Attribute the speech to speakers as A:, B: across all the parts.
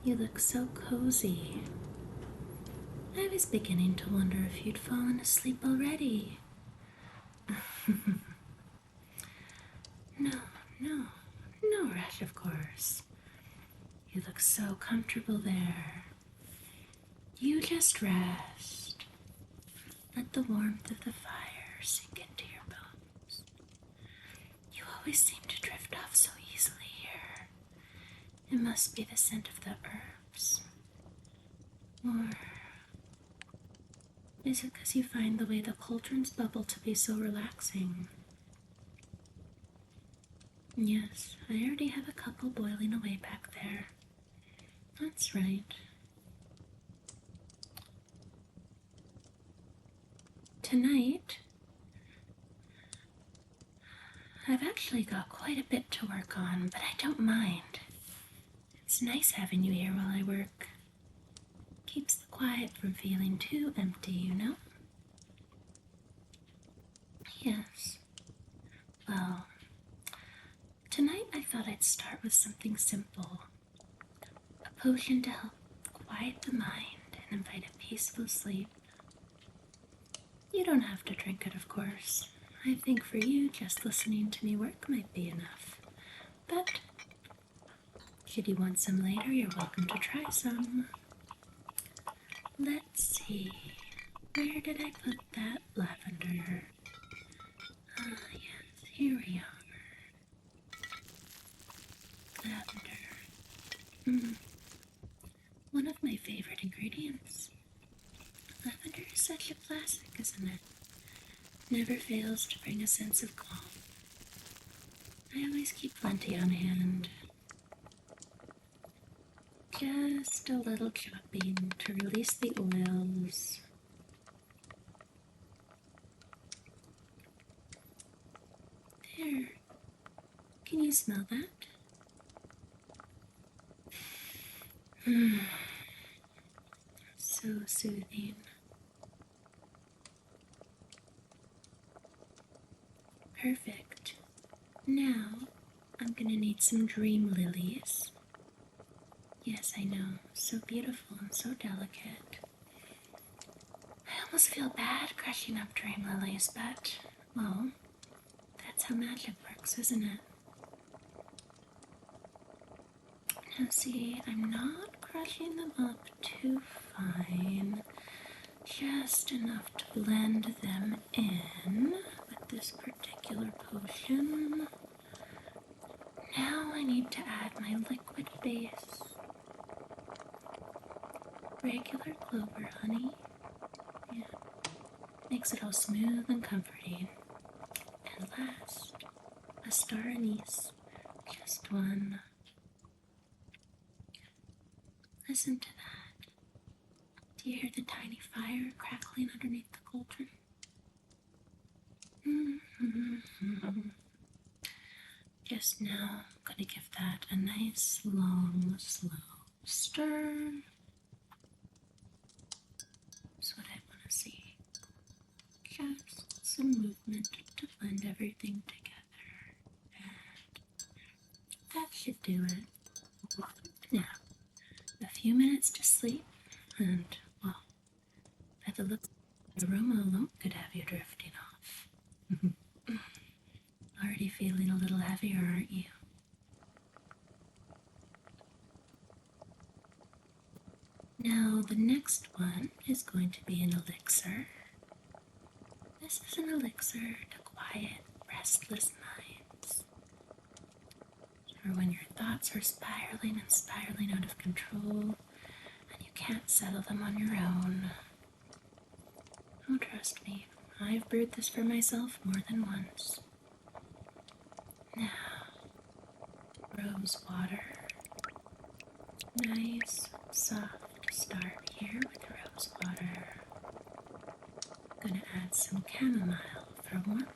A: You look so cozy. I was beginning to wonder if you'd fallen asleep already. No, no, no rush, of course. You look so comfortable there. You just rest. Let the warmth of the fire sink into your bones. You always seem to drift off so easily here. It must be the scent of the herbs. Or is it because you find the way the cauldrons bubble to be so relaxing? Yes, I already have a couple boiling away back there. That's right. Tonight, I've actually got quite a bit to work on, but I don't mind. It's nice having you here while I work. Keeps the quiet from feeling too empty, you know? Yes. Well, tonight I thought I'd start with something simple. A potion to help quiet the mind and invite a peaceful sleep. You don't have to drink it, of course. I think for you, just listening to me work might be enough. But should you want some later, you're welcome to try some. Let's see. Where did I put that lavender? Ah, yes, here we are. Lavender. One of my favorite ingredients. Lavender is such a classic, isn't it? Never fails to bring a sense of calm. I always keep plenty on hand. Just a little chopping to release the oils. There. Can you smell that? So soothing. Perfect. Now, I'm gonna need some dream lilies. Yes, I know. So beautiful and so delicate. I almost feel bad crushing up dream lilies, but, well, that's how magic works, isn't it? Now see, I'm not crushing them up too fine. Just enough to blend them in with this particular potion. Now I need to add my liquid base. Regular clover honey. Yeah. Makes it all smooth and comforting. And last, a star anise. Just one. Listen to that. Do you hear the tiny fire crackling underneath the cauldron? Just now, I'm going to give that a nice, long, slow stir. That's what I want to see. Just some movement to blend everything together. And that should do it. Now, a few minutes to sleep, and, well, by the look, the aroma alone could have you drifting off. Already feeling a little heavier, aren't you? Now, the next one is going to be an elixir. This is an elixir to quiet restless minds. Or when your thoughts are spiraling and spiraling out of control, and you can't settle them on your own. Oh, trust me, I've brewed this for myself more than once. Now, rose water. Nice, soft start here with rose water. Gonna add some chamomile for warmth.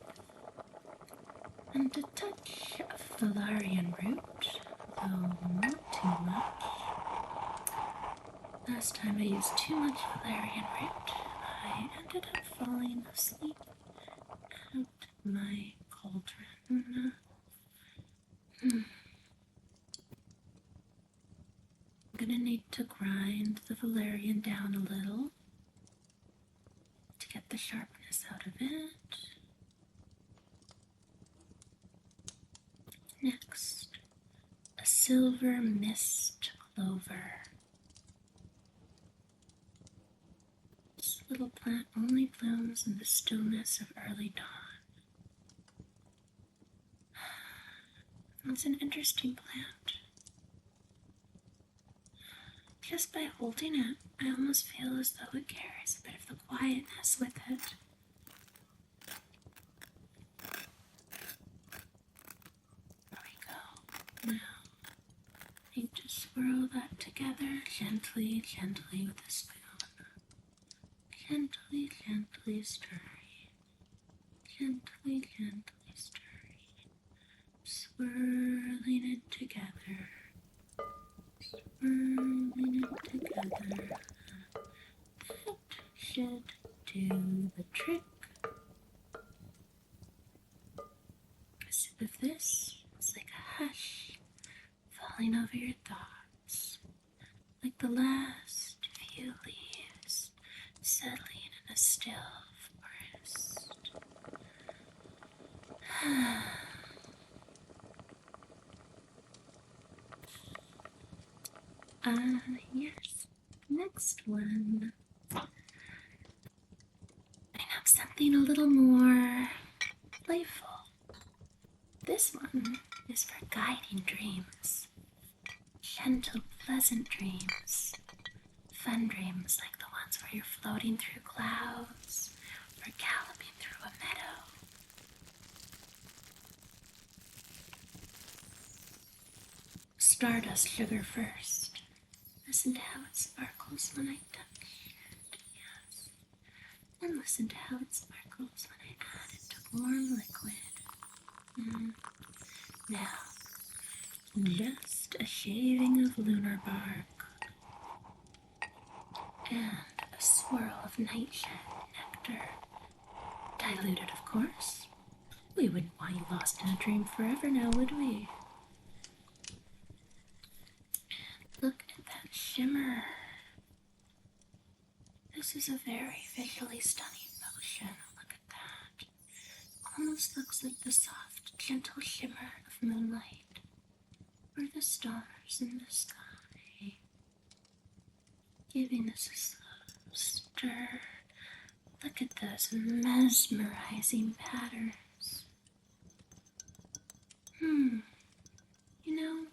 A: And a touch of valerian root, though not too much. Last time I used too much valerian root, I ended up falling asleep at my cauldron. I'm gonna need the valerian down a little to get the sharpness out of it. Next, a silver mist clover. This little plant only blooms in the stillness of early dawn. It's an interesting plant. Just by holding it, I almost feel as though it carries a bit of the quietness with it. There we go. Now, I need to swirl that together gently, gently with a spoon. Gently, gently stirring. Gently, gently stirring. Swirling it together. Swirling it together. That should do the trick. A sip of this is like a hush falling over your thoughts, like the last few leaves settling in a still forest. Yes. Next one. I have something a little more playful. This one is for guiding dreams. Gentle, pleasant dreams. Fun dreams like the ones where you're floating through clouds or galloping through a meadow. Stardust sugar first. Listen to how it sparkles when I touch it, yes. And listen to how it sparkles when I add it to warm liquid. Now, just a shaving of lunar bark and a swirl of nightshade nectar. Diluted, of course. We wouldn't want you lost in a dream forever now, would we? Look at that shimmer. This is a very visually stunning potion. Look at that. Almost looks like the soft, gentle shimmer of moonlight or the stars in the sky. Giving this a slow stir. Look at those mesmerizing patterns. You know,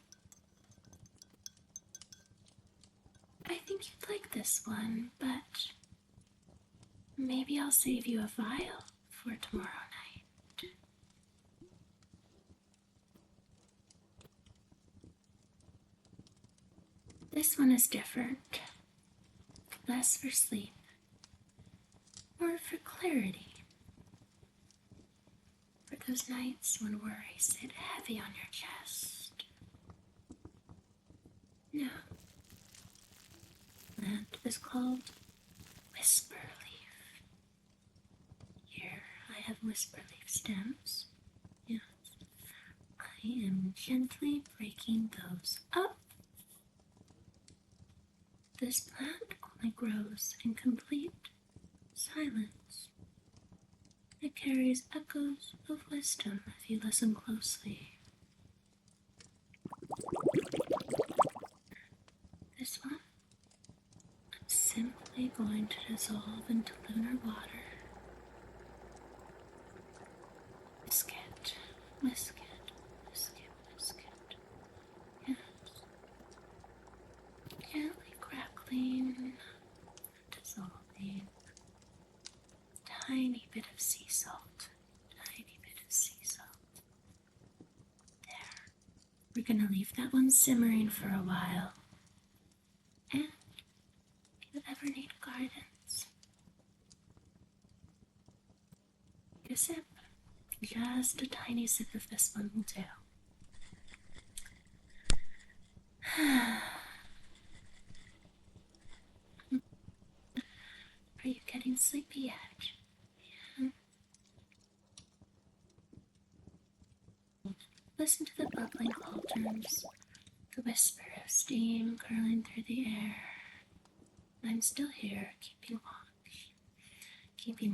A: I think you'd like this one, but maybe I'll save you a vial for tomorrow night. This one is different. Less for sleep, or for clarity. For those nights when worries sit heavy on your chest. No. Plant is called whisper leaf. Here I have whisper leaf stems. Yes. I am gently breaking those up. This plant only grows in complete silence. It carries echoes of wisdom if you listen closely. This one, I'm simply going to dissolve into lunar water. Whisk it, whisk it, whisk it, whisk it. Yes. Gently crackling, dissolving. Tiny bit of sea salt. Tiny bit of sea salt. There. We're gonna leave that one simmering for a while. And if you ever need guidance, take a sip. Just a tiny sip of this one will do. Are you getting sleepy yet? Yeah. Listen to the bubbling cauldrons, the whisper of steam curling through the air. I'm still here, keeping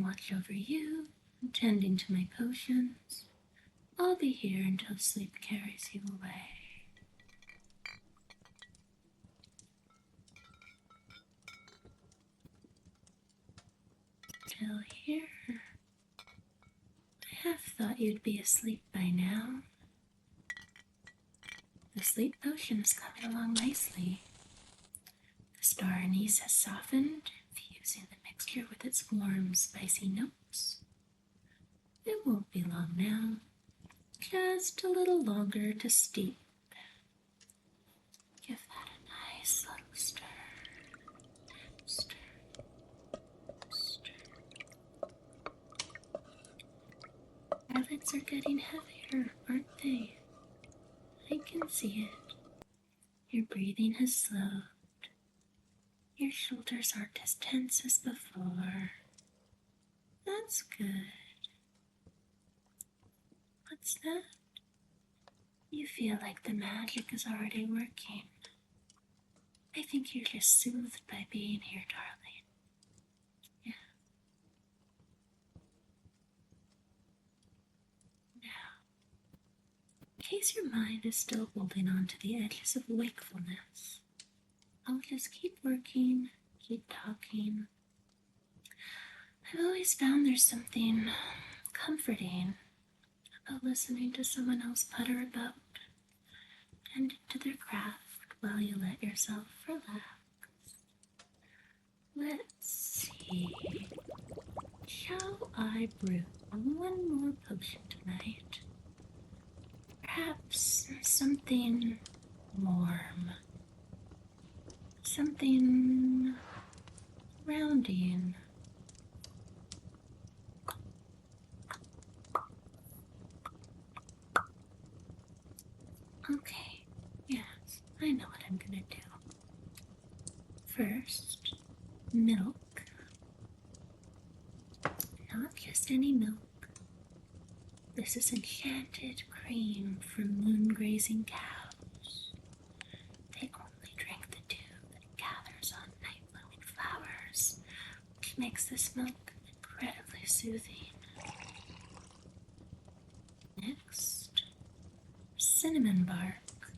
A: watch over you, tending to my potions. I'll be here until sleep carries you away. Still here? I have thought you'd be asleep by now. The sleep potion is coming along nicely. The star anise has softened, fusing the mixture with its warm, spicy notes. It won't be long now, just a little longer to steep. Give that a nice little stir. Stir, stir. Eyelids are getting heavier, aren't they? I can see it. Your breathing has slowed. Your shoulders aren't as tense as before. That's good. What's that? You feel like the magic is already working. I think you're just soothed by being here, darling. Yeah. Now, in case your mind is still holding on to the edges of wakefulness, I'll just keep working, keep talking. I've always found there's something comforting about listening to someone else putter about and into their craft while you let yourself relax. Let's see. Shall I brew one more potion tonight? Perhaps something warm. Something grounding. Okay, yes, I know what I'm gonna do. First, milk. Not just any milk. This is enchanted cream from moon-grazing cows. They only drink the dew that gathers on night-blooming flowers, which makes this milk incredibly soothing. Next, cinnamon bark.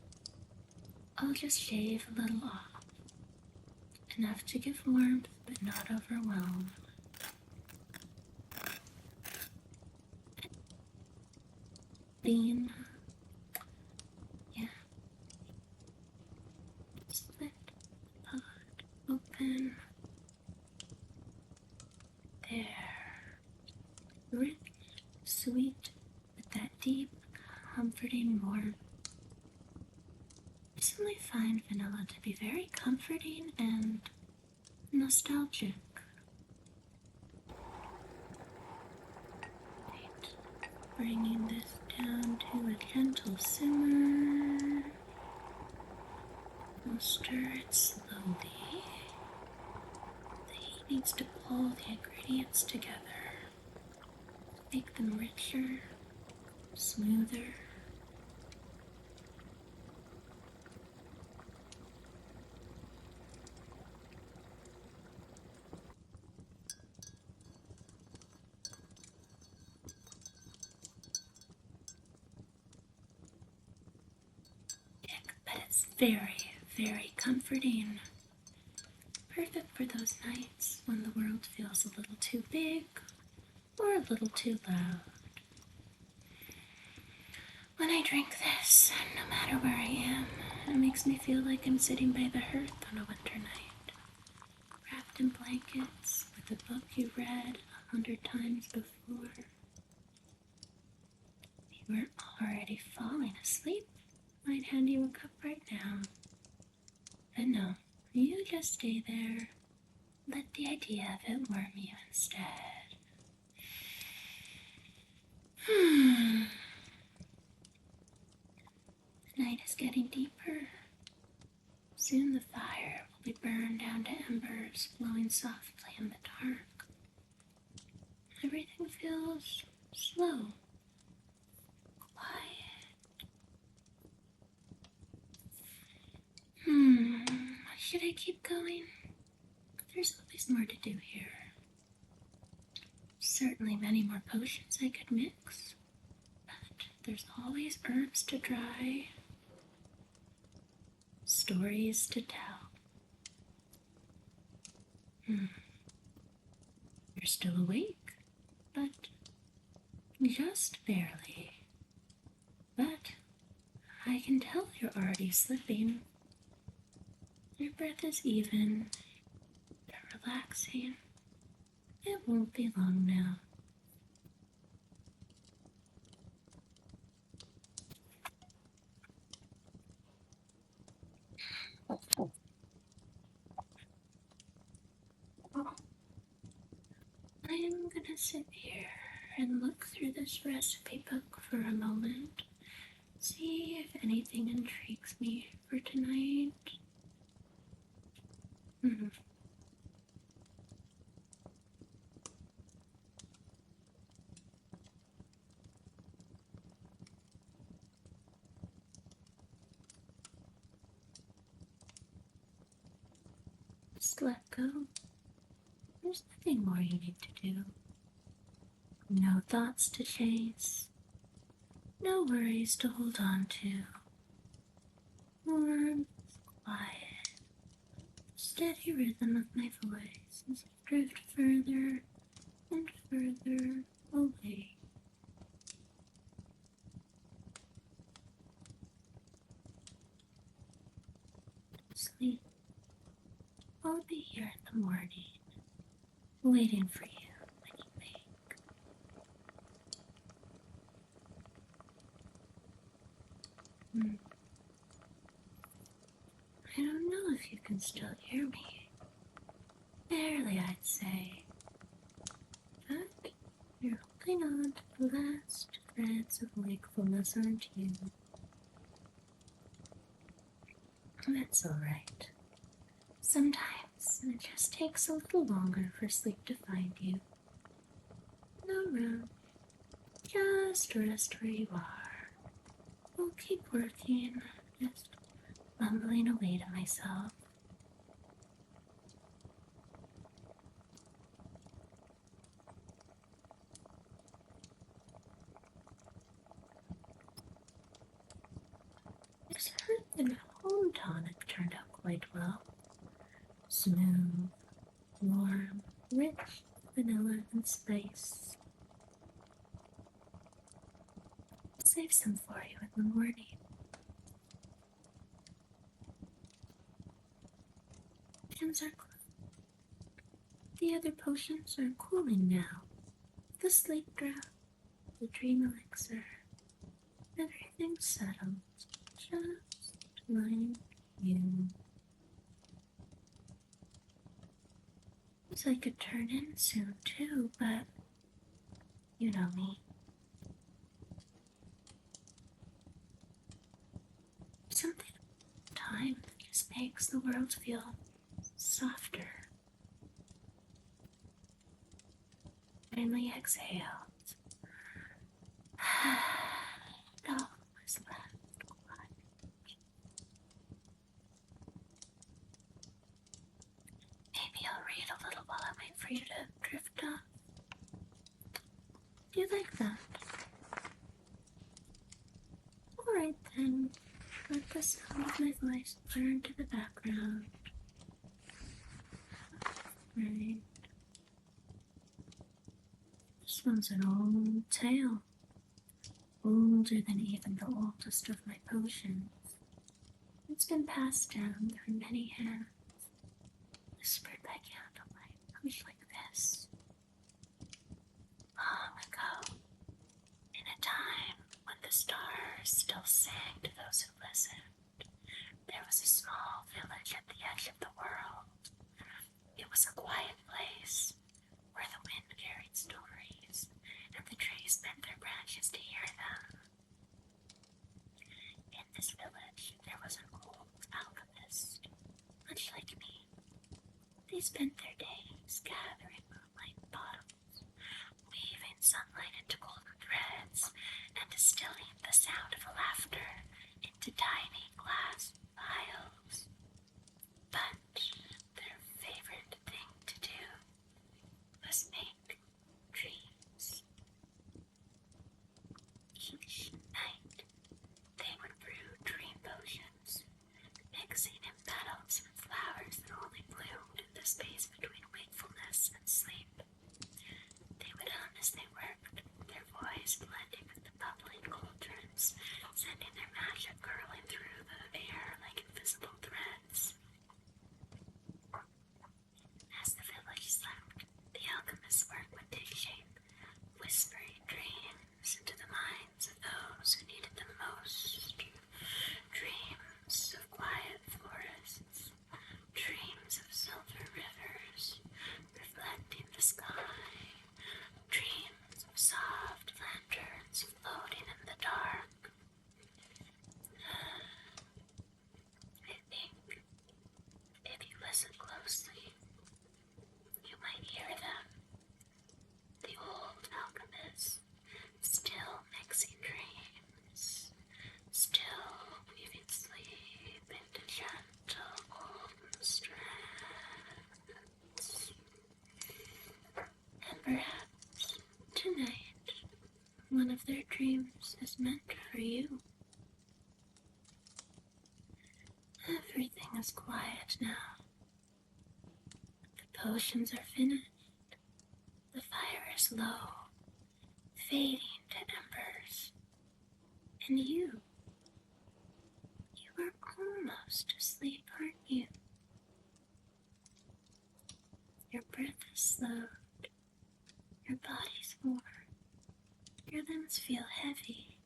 A: I'll just shave a little off. Enough to give warmth, but not overwhelm. Bean. Yeah. Split the pod open. There. Rich, sweet, with that deep, comforting warmth. I personally find vanilla to be very comforting and nostalgic. Right. Bringing this down to a gentle simmer. We'll stir it slowly. The heat needs to pull the ingredients together. Make them richer, smoother. But it's very, very comforting. Perfect for those nights when the world feels a little too big or a little too loud. When I drink this, no matter where I am, it makes me feel like I'm sitting by the hearth on a winter night, wrapped in blankets with a book you read 100 times before. If you weren't already falling asleep, I'd hand you a cup right now. But no, you just stay there. Let the idea of it warm you instead. The night is getting deeper. Soon the fire will be burned down to embers, glowing softly in the dark. Everything feels slow, quiet. Should I keep going? There's always more to do here. Certainly many more potions I could mix, but there's always herbs to dry, stories to tell. You're still awake, but just barely. But I can tell you're already slipping. Your breath is even. You're relaxing. It won't be long now. I am gonna sit here and look through this recipe book for a moment. See if anything intrigues me for tonight. Just let go. There's nothing more you need to do. No thoughts to chase. No worries to hold on to. Warm, quiet, steady rhythm of my voice as I drift further and further away. Sleep. I'll be here in the morning, waiting for you when you wake. I don't know if you can still hear me. Barely, I'd say. But you're holding on to the last threads of wakefulness, aren't you? That's alright. Sometimes it just takes a little longer for sleep to find you. No rush. Just rest where you are. I'll keep working, just mumbling away to myself. I've heard the home tonic turned out quite well. Smooth, warm, rich vanilla and spice. I'll save some for you in the morning. Potions are the other potions are cooling now. The sleep draught, the dream elixir, everything's settled, just like you. Wish I could turn in soon too, but you know me. Something about time that just makes the world feel softer. Finally exhaled. All was left quiet. Maybe I'll read a little while I wait for you to drift off. Do you like that? Alright then, let the sound of my voice blur into the background. Right. This one's an old tale. Older than even the oldest of my potions. It's been passed down through many hands, whispered by candlelight, much like this. Long ago, in a time when the stars still sang to those who listened, there was a small village at the edge of the world. It was a quiet place where the wind carried stories and the trees bent their branches to hear them. In this village, there was an old alchemist, much like me. They spent their days gathering moonlight bottles, weaving sunlight into golden threads, and distilling the sound of laughter into tiny glass vials. But their favorite thing Each night, they would brew dream potions, mixing in petals with flowers that only bloomed in the space between wakefulness and sleep. They would hum as they worked, their voice blending with the bubbling cauldrons, sending their magic curling through the air like invisible threads. As the village slept, the alchemist's work would take shape, whispering dreams into the minds of those who needed them most. Dreams of quiet forests, dreams of silver rivers reflecting the sky, dreams of soft lanterns floating in the dark. I think if you listen closely, you might hear them. The old alchemist, still mixing dreams, still weaving sleep into gentle golden strands. And perhaps tonight, one of their dreams is meant for you. Everything is quiet now. The potions are finished. The fire is low, fading to embers. And you are almost asleep, aren't you? Your breath is slowed, your body's warm, your limbs feel heavy.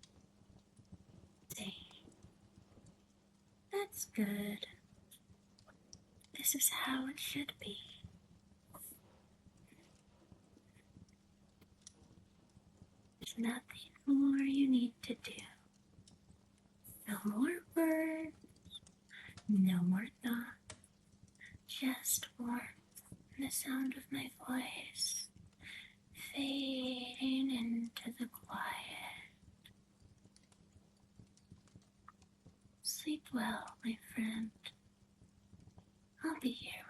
A: See, that's good. This is how it should be. There's nothing more you need to do. No more words, no more thought, just warmth and the sound of my voice fading into the quiet. Sleep well, my friend. I'll be here